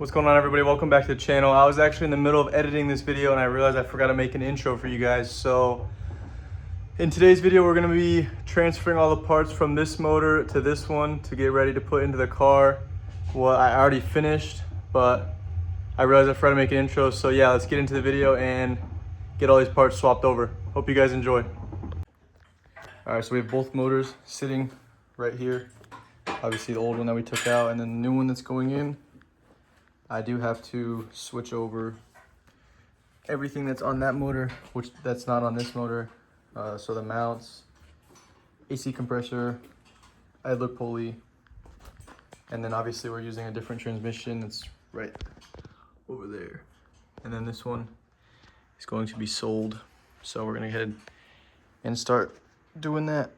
What's going on, everybody? Welcome back to the channel. I was actually in the middle of editing this video and I realized I forgot to make an intro for you guys. So in today's video, we're going to be transferring all the parts from this motor to this one to get ready to put into the car. Well, I already finished, but I realized I forgot to make an intro. So yeah, let's get into the video and get all these parts swapped over. Hope you guys enjoy. All right, so we have both motors sitting right here. Obviously the old one that we took out and then the new one that's going in. I do have to switch over everything that's on that motor, which that's not on this motor. So the mounts, AC compressor, idler pulley, and then obviously we're using a different transmission that's right over there. And then this one is going to be sold. So we're gonna head and start doing that.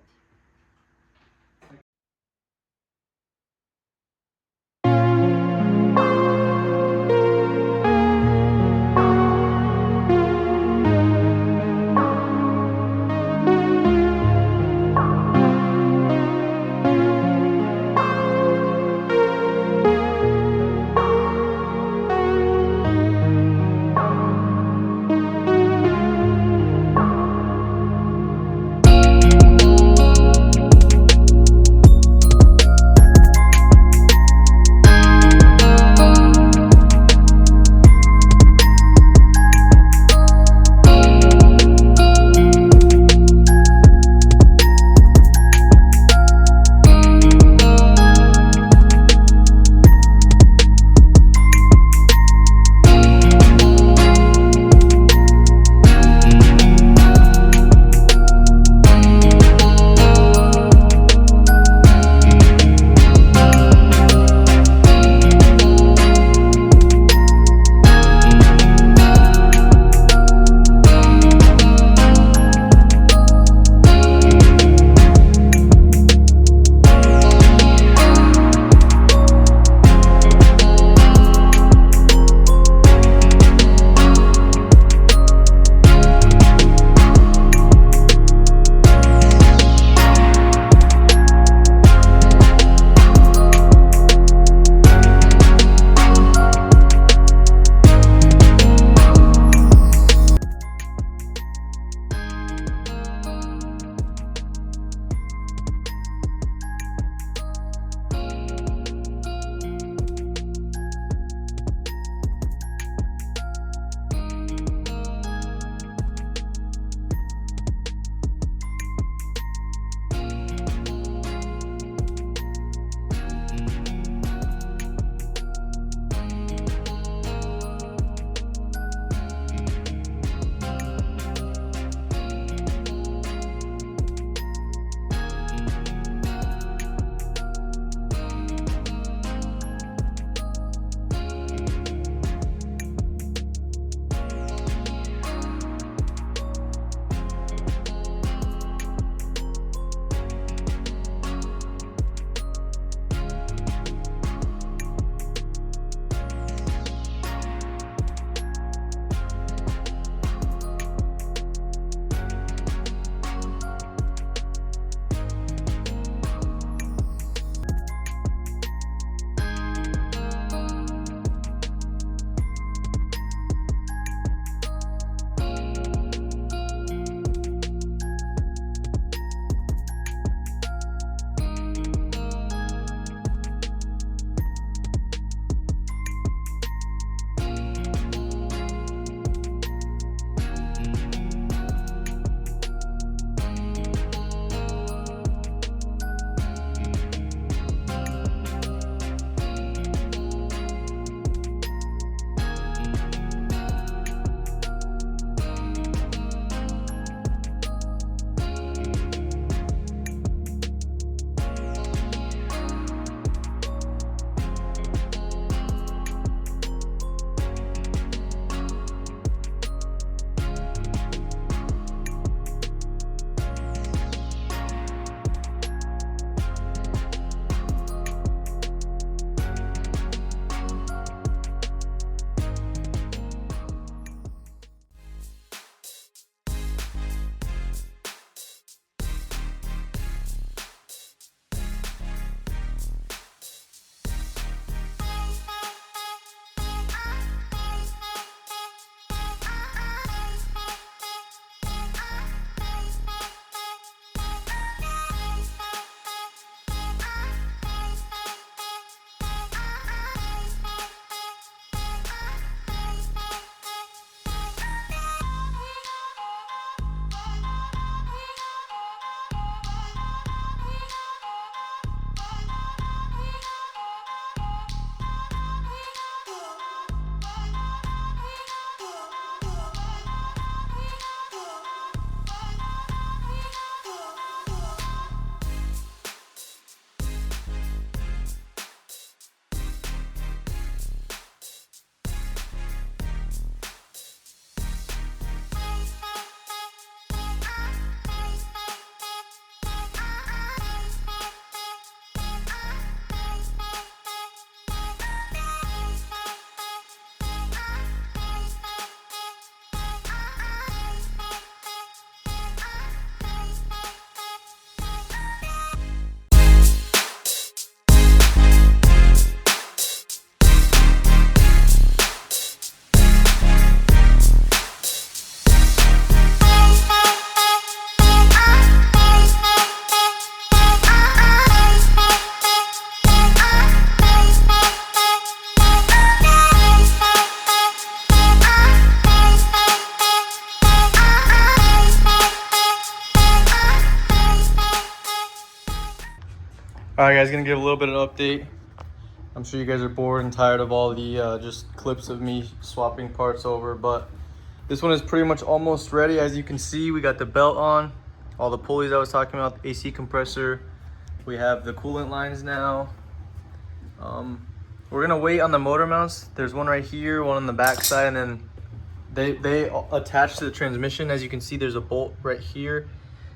All right, guys, gonna give a little bit of an update. I'm sure you guys are bored and tired of all the just clips of me swapping parts over, but this one is pretty much almost ready. As you can see, we got the belt on, all the pulleys I was talking about, the AC compressor. We have the coolant lines now. We're gonna wait on the motor mounts. There's one right here, one on the back side, and then they attach to the transmission. As you can see, there's a bolt right here.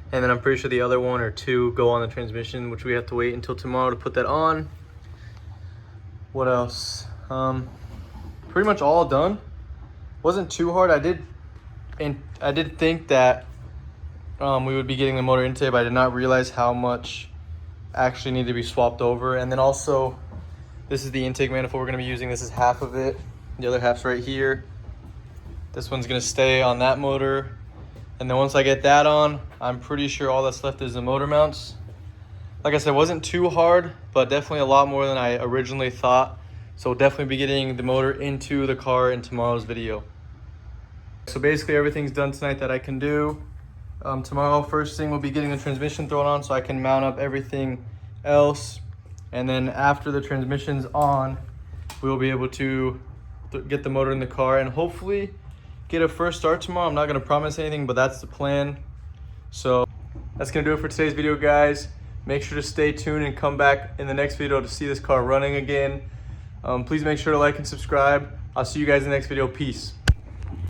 And then I'm pretty sure the other one or two go on the transmission, which we have to wait until tomorrow to put that on. What else? Pretty much all done. Wasn't too hard. I did think that we would be getting the motor in today, but I did not realize how much actually needed to be swapped over. And then also, this is the intake manifold we're gonna be using. This is half of it. The other half's right here. This one's gonna stay on that motor. And then once I get that on, I'm pretty sure all that's left is the motor mounts. Like I said, it wasn't too hard, but definitely a lot more than I originally thought. So we'll definitely be getting the motor into the car in tomorrow's video. So basically everything's done tonight that I can do. Tomorrow, first thing, we'll be getting the transmission thrown on so I can mount up everything else. And then after the transmission's on, we'll be able to get the motor in the car and hopefully get a first start tomorrow. I'm not gonna promise anything, but that's the plan. So that's gonna do it for today's video, guys. Make sure to stay tuned and come back in the next video to see this car running again. Please make sure to like and subscribe. I'll see you guys in the next video. Peace.